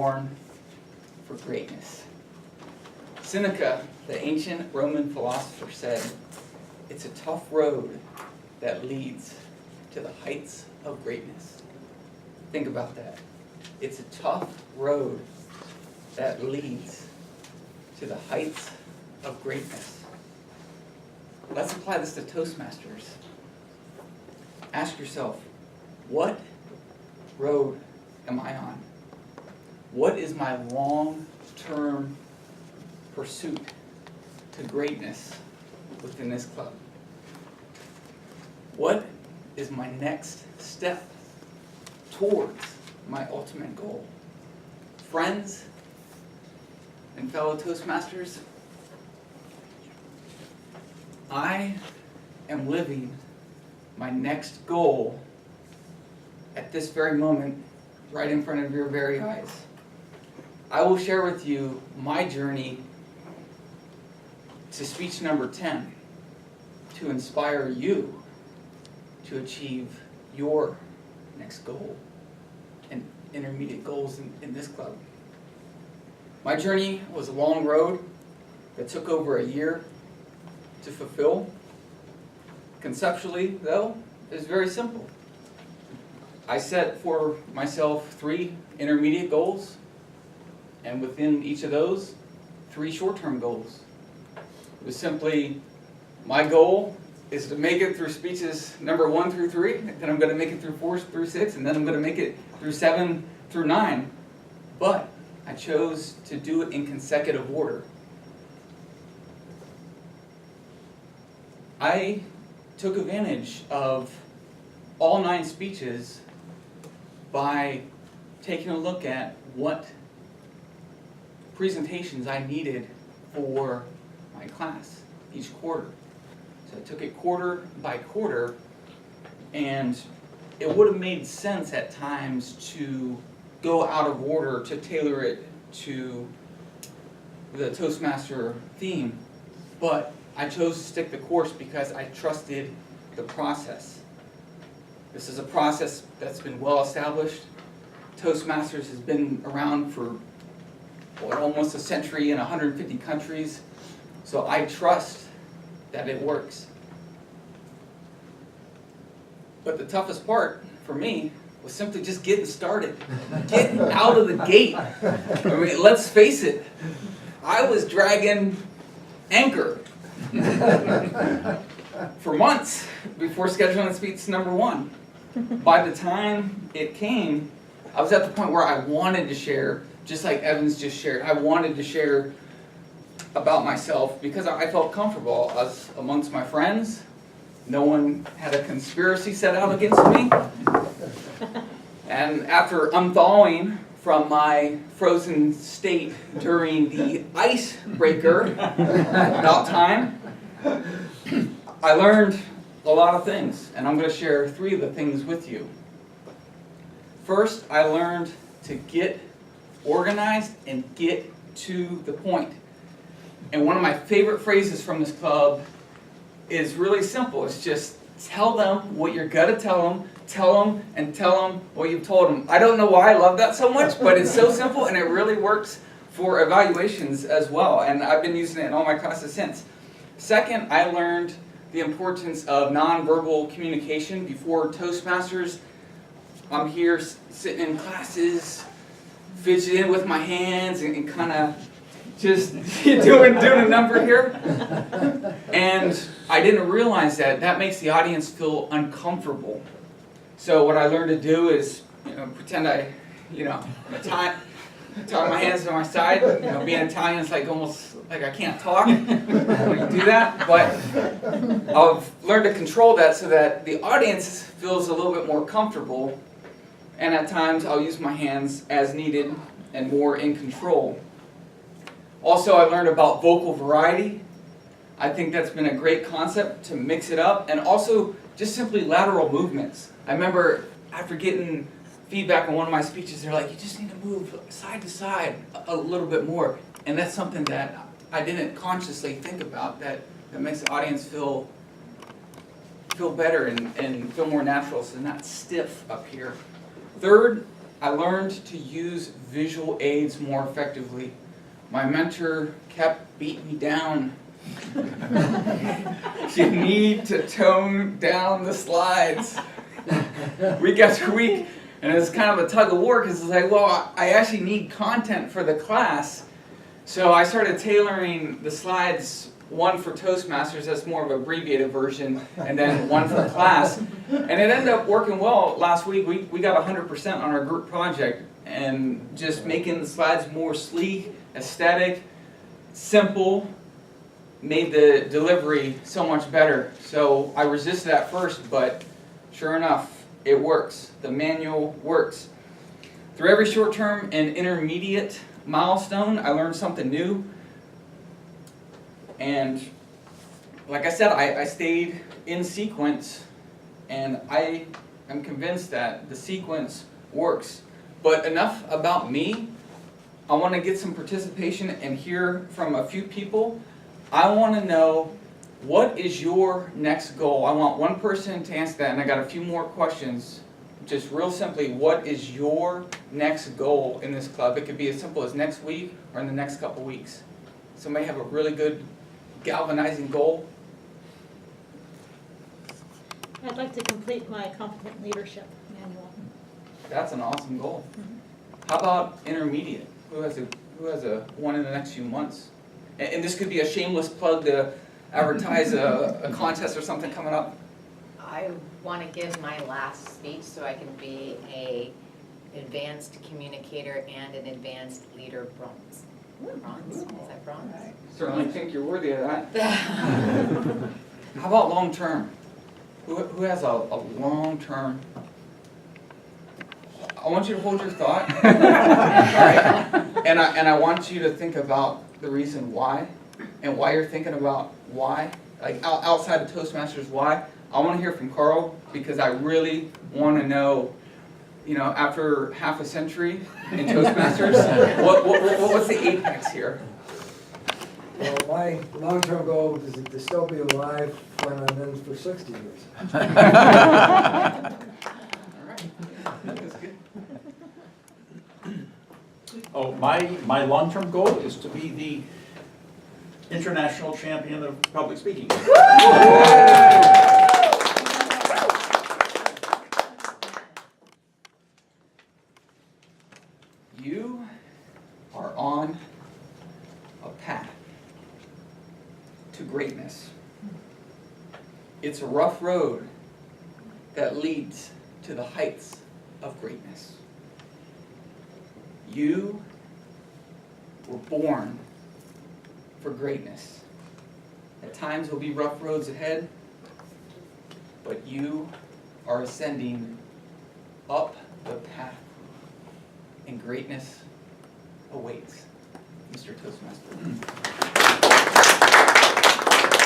born for greatness. Seneca, the ancient Roman philosopher, said, "It's a tough road that leads to the heights of greatness." Think about that. It's a tough road that leads to the heights of greatness. Let's apply this to Toastmasters. Ask yourself, what road am I on? What is my long-term pursuit to greatness within this club? What is my next step towards my ultimate goal? Friends and fellow Toastmasters, I am living my next goal at this very moment, right in front of your very eyes. I will share with you my journey to speech number 10, to inspire you to achieve your next goal and intermediate goals in this club. My journey was a long road that took over a year to fulfill. Conceptually, though, it was very simple. I set for myself 3 intermediate goals, and within each of those, 3 short-term goals. It was simply, my goal is to make it through speeches number 1 through 3, then I'm going to make it through 4 through 6, and then I'm going to make it through 7 through 9. But I chose to do it in consecutive order. I took advantage of all 9 speeches by taking a look at what presentations I needed for my class each quarter. So I took it quarter by quarter, and it would have made sense at times to go out of order to tailor it to the Toastmaster theme, but I chose to stick the course because I trusted the process. This is a process that's been well established. Toastmasters has been around for almost a century in 150 countries, so I trust that it works. But the toughest part for me was simply just getting started, getting out of the gate. I mean, let's face it, I was dragging anchor for months before scheduling speech number 1. By the time it came, I was at the point where I wanted to share, just like Evans just shared. I wanted to share about myself because I felt comfortable. I was amongst my friends. No one had a conspiracy set out against me. And after unthawing from my frozen state during the icebreaker about time, I learned a lot of things, and I'm going to share 3 of the things with you. First, I learned to get organized and get to the point. And one of my favorite phrases from this club is really simple. It's just tell them what you're going to tell them and tell them what you've told them. I don't know why I love that so much, but it's so simple and it really works for evaluations as well. And I've been using it in all my classes since. Second, I learned the importance of nonverbal communication. Before Toastmasters, I'm here sitting in classes, fidgeting with my hands and kind of just doing a number here. And I didn't realize that makes the audience feel uncomfortable. So what I learned to do is, pretend I'm tie my hands to my side. Being Italian is like almost like I can't talk when you do that. But I've learned to control that so that the audience feels a little bit more comfortable. And at times I'll use my hands as needed and more in control. Also, I learned about vocal variety. I think that's been a great concept to mix it up, and also just simply lateral movements. I remember after getting feedback on one of my speeches, they're like, you just need to move side to side a little bit more. And that's something that I didn't consciously think about, that makes the audience feel better and feel more natural, so not stiff up here. Third, I learned to use visual aids more effectively. My mentor kept beating me down. You need to tone down the slides week after week. And it's kind of a tug of war because it's like, well, I actually need content for the class. So I started tailoring the slides, one for Toastmasters, that's more of an abbreviated version, and then one for class. And it ended up working well. Last week we got 100% on our group project, and just making the slides more sleek, aesthetic, simple, made the delivery so much better. So I resisted at first, but sure enough, it works. The manual works. Through every short-term and intermediate milestone, I learned something new. And like I said, I stayed in sequence, and I am convinced that the sequence works. But enough about me. I want to get some participation and hear from a few people. I want to know, what is your next goal? I want one person to answer that, and I got a few more questions. Just real simply, what is your next goal in this club? It could be as simple as next week or in the next couple weeks. Somebody have a really good galvanizing goal? I'd like to complete my competent leadership manual. That's an awesome goal. How about intermediate? Who has a one in the next few months? And this could be a shameless plug to advertise a contest or something coming up. I want to give my last speech so I can be an advanced communicator and an advanced leader bronze. Bronze? Is that bronze? Certainly think you're worthy of that. How about long term? Who has a long term? I want you to hold your thought. All right. And I want you to think about the reason why, and why you're thinking about why, like outside of Toastmasters, why. I want to hear from Carl, because I really want to know, you know, after half a century in Toastmasters, what's the apex here? Well, my long-term goal is to still be alive when I'm in for 60 years. All right. That's good. Oh, my long-term goal is to be the international champion of public speaking. You are on a path to greatness. It's a rough road that leads to the heights of greatness. You were born for greatness. At times there'll be rough roads ahead, but you are ascending up the path, and greatness awaits. Mr. Toastmaster.